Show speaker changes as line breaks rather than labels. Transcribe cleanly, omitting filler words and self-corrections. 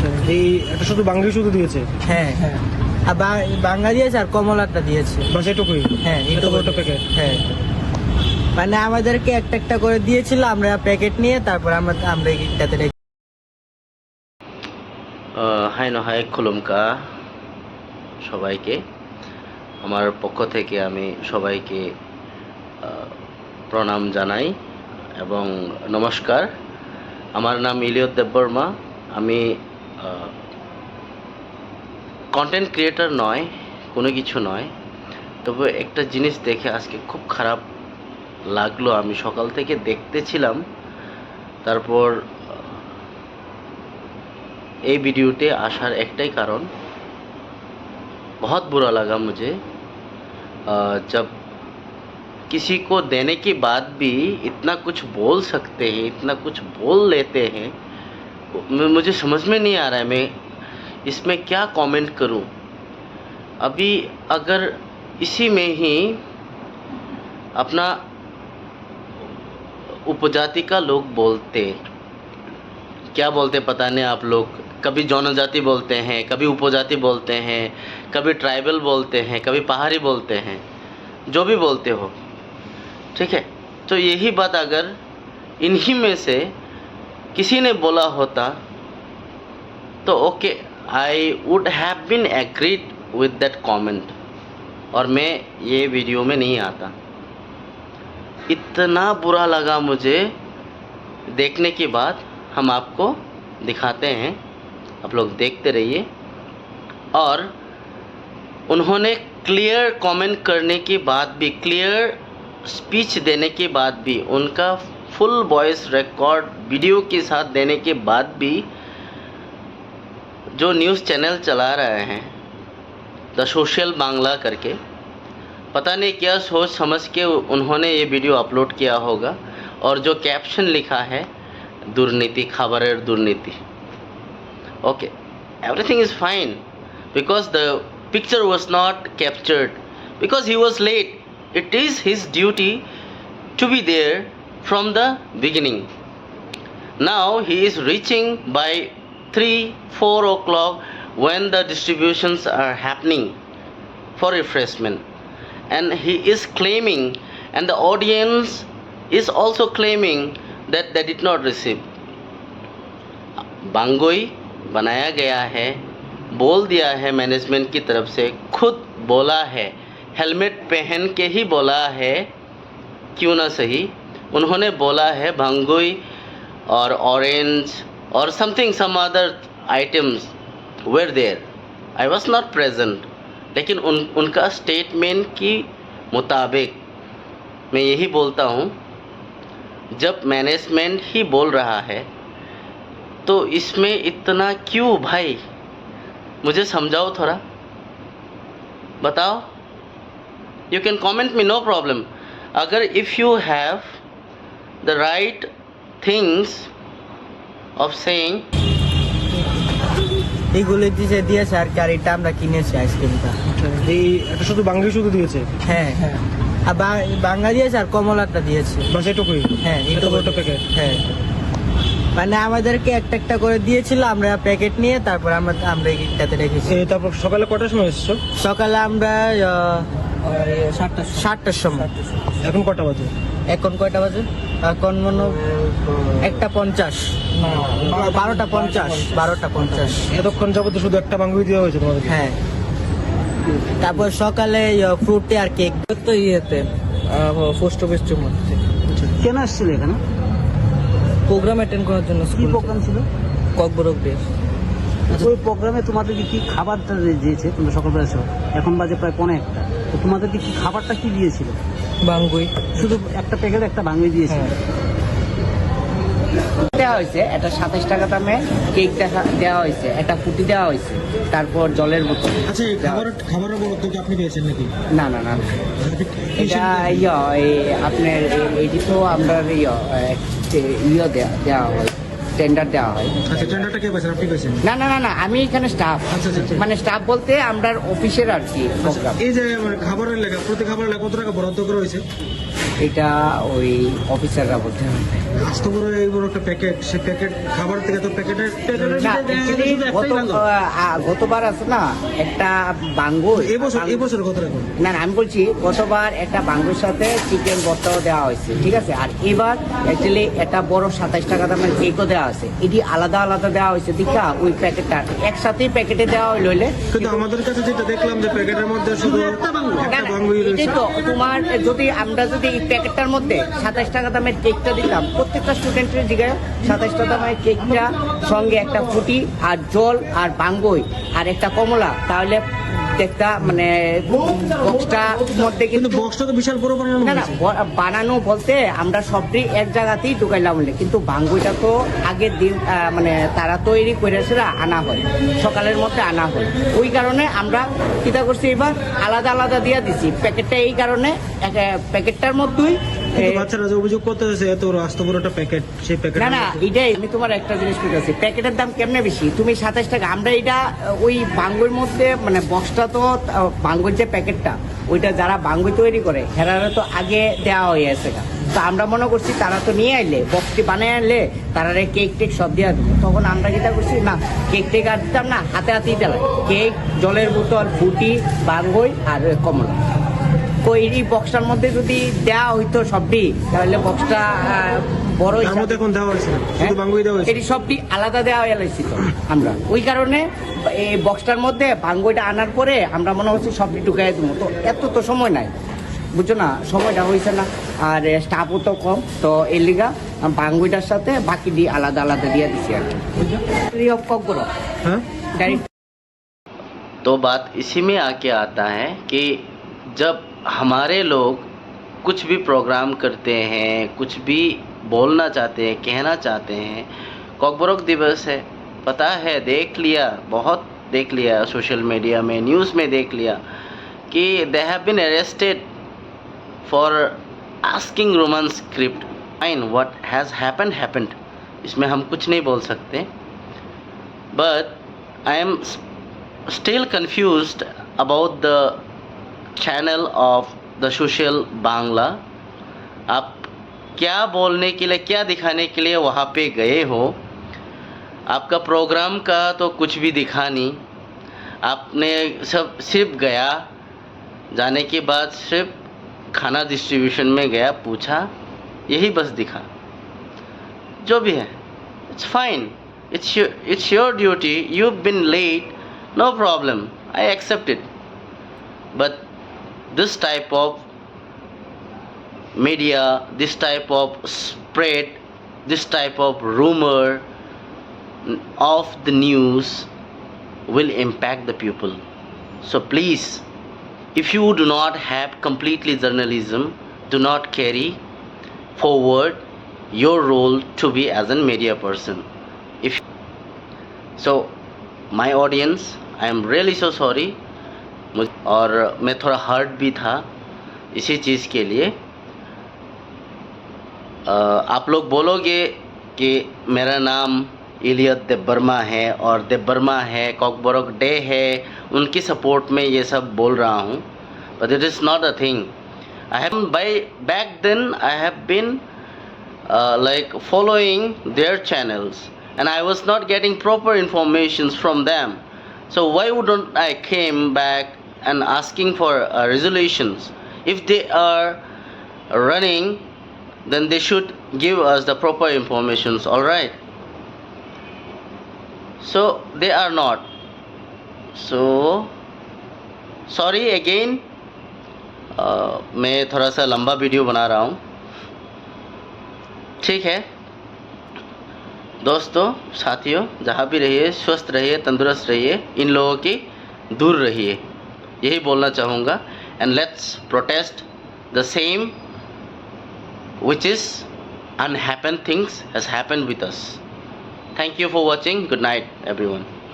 আচ্ছা, এই এটা শুধু বাঙালি শুধু দিয়েছে?
হ্যাঁ হ্যাঁ, আর বাংলা দিয়েছে আর কমলাটা দিয়েছে।
বাস এটুকুই?
হ্যাঁ,
এত বড় প্যাকেট?
হ্যাঁ, মানে আমাদেরকে একটা একটা করে দিয়েছিল, আমরা প্যাকেট নিয়ে তারপর আমরা এটাতে রেখে।
হাই নহাই খুলুমকা সবাইকে, আমার পক্ষ থেকে আমি সবাইকে প্রণাম জানাই এবং নমস্কার। আমার নাম ইলিয়ত দেববর্মা। আমি কন্টেন্ট ক্রিয়েটর নয়, কোনো কিছু নয়, তবে একটা জিনিস দেখে আজকে খুব খারাপ লাগলো। আমি সকাল থেকে দেখতেছিলাম, তারপর এই वीडियोते आसार एकटाई कारण, बहुत बुरा लगा मुझे जब किसी को देने के बाद भी इतना कुछ बोल सकते हैं, इतना कुछ बोल लेते हैं। मुझे समझ में नहीं आ रहा है मैं इसमें क्या कमेंट करूं। अभी अगर इसी में ही अपना उपजाति का लोग बोलते, क्या बोलते पता नहीं आप लोग, कभी जनजाति बोलते हैं, कभी उपजाति बोलते हैं, कभी ट्राइबल बोलते हैं, कभी पहाड़ी बोलते हैं, जो भी बोलते हो, ठीक है। तो यही बात अगर इन्हीं में से किसी ने बोला होता तो okay, I would have been agreed with that comment और मैं ये वीडियो में नहीं आता। इतना बुरा लगा मुझे देखने के बाद। हम आपको दिखाते हैं, आप लोग देखते रहिए। और उन्होंने क्लियर कमेंट करने के बाद भी, क्लियर स्पीच देने के बाद भी, उनका फुल वॉइस रिकॉर्ड वीडियो के साथ देने के बाद भी जो न्यूज़ चैनल चला रहे हैं द सोशल बांग्ला करके, पता नहीं क्या सोच समझ के उन्होंने ये वीडियो अपलोड किया होगा। और जो कैप्शन लिखा है, दुर्नीति, खबरेर दुर्नीति। Okay, everything is fine because the picture was not captured because he was late. It is his duty to be there from the beginning. Now he is reaching by 3-4 o'clock when the distributions are happening for refreshment, and he is claiming, and the audience is also claiming that they did not receive। बांगोई बनाया गया है, बोल दिया है management की तरफ से, खुद बोला है, हेलमेट पहन के ही बोला है, क्यों ना सही, उन्होंने बोला है बांगोई और ऑरेंज और something some other items were there. I was not present, लेकिन उनका स्टेटमेंट की मुताबिक मैं यही बोलता हूँ, जब मैनेजमेंट ही बोल रहा है तो इसमें इतना क्यों भाई, मुझे समझाओ थोड़ा, बताओ। You can comment me, no problem. अगर if you have the right things of saying.
এইগুলো দিয়েছে আর কি, আর এটা আমরা কিনেছি আইসক্রিমটা।
এই এটা শুধু বাঙালি শুধু দিয়েছে?
হ্যাঁ হ্যাঁ, আর বাংলা দিয়েছে আর কমলাটা দিয়েছে।
বাস এটুকুই?
হ্যাঁ,
এত বড় প্যাকেট?
হ্যাঁ, মানে আমাদেরকে একটা একটা করে দিয়েছিল, আমরা প্যাকেট নিয়ে তারপর আমরা এটাতে রেখেছি।
তারপর সকালে কটার সময় এসছো?
সকালে আমরা 7টার সময়।
এখন কটা বাজে?
এখন কয়টা বাজে? এখন মনে 1:50, 12:50।
এতক্ষণ যাবত শুধু একটা বাঙালি দেওয়া হয়েছে তোমাদের?
হ্যাঁ, তারপর সকালে ফ্রুটি আর কেক তো ইয়েতে পোস্ট অফিসের মধ্যে।
কেন আসছিল এখানে?
প্রোগ্রাম অ্যাটেন্ড করার জন্য।
কি প্রোগ্রাম ছিল?
ককবরক ডে।
ওই প্রোগ্রামে তোমাদেরকে কি খাবারটা দিয়েছে? তোমরা সকালবেলা এসো, এখন বাজে প্রায় 1:15। তো তোমাদেরকে কি খাবারটা কি দিয়েছিল?
বাঙ্গুই,
শুধু একটা প্যাকেট, একটা বাঙুই দিয়েছিল।
দেওয়া হয়েছে, একটা 27 টাকা দামে কেক দেওয়া হয়েছে, একটা ফুটি দেওয়া হয়েছে, তারপর জলের বোতল।
আচ্ছা, এই খাবারের বড় তো আপনি পেয়েছেন নাকি?
না না না, এটা আপনার এটি তো আমরা দেওয়া হয়, টেন্ডার দেওয়া হয়।
আচ্ছা, টেন্ডারটা কে পেয়েছেন? আপনি পেয়েছেন?
না না না না, আমি এখানে স্টাফ।
আচ্ছা আচ্ছা,
মানে স্টাফ বলতে আমরা অফিসের আর কি প্রোগ্রাম।
এই যে মানে খাবারের লেখা, প্রতি খাবারের লেখা কত টাকা বরাদ্দ করা হয়েছে?
এটা ওই অফিসাররা বলতে হবে।
আস্ত বড় এই বড় একটা প্যাকেট, সেই প্যাকেট খাবার থেকে তো প্যাকেটের
না, actually গতবার আছে না একটা বাঙ্গুর,
এবছর কত রকম?
না আমি বলছি গতবার একটা বাঙ্গুর সাথে চিকেন ভর্তাও দেওয়া হয়েছে, ঠিক আছে। আর এবার অ্যাকচুয়ালি একটা বড় 27 টাকা দামের কেকও দেওয়া আছে। এটি আলাদা আলাদা দেওয়া হয়েছে দেখা ওই প্যাকেটটা একসাথেই প্যাকেটে দেওয়া হইলে।
কিন্তু আমাদের কাছে যেটা দেখলাম যে প্যাকেটের মধ্যে শুধু একটা বাঙ্গুই রয়েছে।
এটাই তো তোমার, যদি আমরা যদি এই প্যাকেটটার মধ্যে 27 টাকা দামের কেকটা দিতাম, প্রত্যেকটা স্টুডেন্টের জিগায় 27 টাকা দামের কেকটা সঙ্গে একটা ফুটি আর জল আর বাঙ্গুই আর একটা কমলা, তাহলে দেখতা মানে বক্সটার মধ্যে
কিন্তু
কিন্তু
বক্সটা তো বিশাল বড় বানানো
না না
হয়েছে।
বানানো বলতে আমরা সবটি এক জায়গাতেই ঢুকাইলাম বলে, কিন্তু বাঙ্গুইটা তো আগের দিন মানে তারা তৈরি করে সেটা আনা হয়, সকালের মধ্যে আনা হয়। ওই কারণে আমরা কিতা করছি এবার আলাদা আলাদা দিয়ে দিছি প্যাকেটটা, এই কারণে প্যাকেটটার মধ্যেই
কিন্তু বাচ্চারা যে অভিযোগ করতেছে এত বড় আস্ত বড় একটা প্যাকেট, সেই প্যাকেট
না না এটাই আমি তোমার একটা জিনিস বুঝাচ্ছি, প্যাকেটের দাম কেমনে বেশি, তুমি 27 টাকা, আমরা এটা ওই বাঙ্গুর মধ্যে মানে বক্সটা তো বাঙ্গুর যে প্যাকেটটা ওইটা যারা বাঙ্গুই তৈরি করে হেরারে তো আগে দেওয়া হয়ে আছে, তো আমরা মনে করছি তারা তো নিয়ে আইলে বক্সটি বানিয়ে আনলে তারা কেক টেক সব দিয়ে দেবো, তখন আমরা যেটা করছি না কেক টেক আর দিতাম না, হাতে হাতেই দিলাম কেক, জলের বোতল, ফুটি, বাঙ্গুই আর কমলা। তো এই বক্সটার মধ্যে যদি দেওয়া হইতো সবটি, তাহলে বক্সটা বড়
তার মধ্যে এখন দেওয়া হয়েছে শুধু বাঙ্গুই দেওয়া হয়েছে।
এটি সবটি আলাদা দেওয়া হয়েছে তো আমরা, ওই কারণে এই বক্সটার মধ্যে বাঙ্গুইটা আনার পরে আমরা মনে হচ্ছে সবটি ঢুকাই দেবো, তো এত তো সময় নাই, বুঝছো না, সময়টা হয়েছে না, আর স্টাফও তো কম, তো এর লিগা বাঙ্গুইটার সাথে বাকি দিয়ে আলাদা আলাদা দিয়ে দিচ্ছি আর কি, বুঝছো।
হ্যাঁ
ডাইরেক্ট
तो बात इसी में आके आता है कि जब हमारे लोग कुछ भी प्रोग्राम करते हैं, कुछ भी बोलना चाहते हैं, कहना चाहते हैं, कॉकबोरक दिवस है, पता है, देख लिया, बहुत देख लिया सोशल मीडिया में, न्यूज़ में देख लिया कि they have been arrested for asking roman script. Fine, what has happened, इसमें हम कुछ नहीं बोल सकते, but I am still confused about the channel of the social Bangla। आप क्या बोलने के लिए, क्या दिखाने के लिए वहाँ पे गए हो? आपका प्रोग्राम का तो कुछ भी दिखा नहीं, आपने सब सिर्फ गया, जाने के बाद सिर्फ खाना डिस्ट्रीब्यूशन में गया, पूछा, यही बस दिखा। जो भी है it's fine, it's your duty, you've been late, no problem, I accept it, but this type of media, this type of spread, this type of rumor of the news will impact the people. So please, if you do not have completely journalism, do not carry forward your role to be as a media person. If so, my audience, I am really so sorry, और मैं थोड़ा hurt भी था इसी चीज़ के लिए। आप लोग बोलोगे कि मेरा नाम इलियत देबबर्मा है और देबबर्मा है, कॉकबोरक डे है, उनकी सपोर्ट में ये सब बोल रहा हूँ, but it is not a thing. I have back then I have been like following their channels and I was not getting proper informations from them. So why wouldn't I came back and asking for resolutions? If they are running, then they should give us the proper informations, all right? So they are not. So sorry again, मैं थोड़ा सा लंबा video बना रहा हूँ, ठीक है दोस्तों, साथियों, जहाँ भी रहिए स्वस्थ रहिए, तंदुरुस्त रहिए, इन लोगों की दूर रहिए, यही बोलना चाहूँगा। And let's protest the same which is unhappened things has happened with us. Thank you for watching. Good night everyone.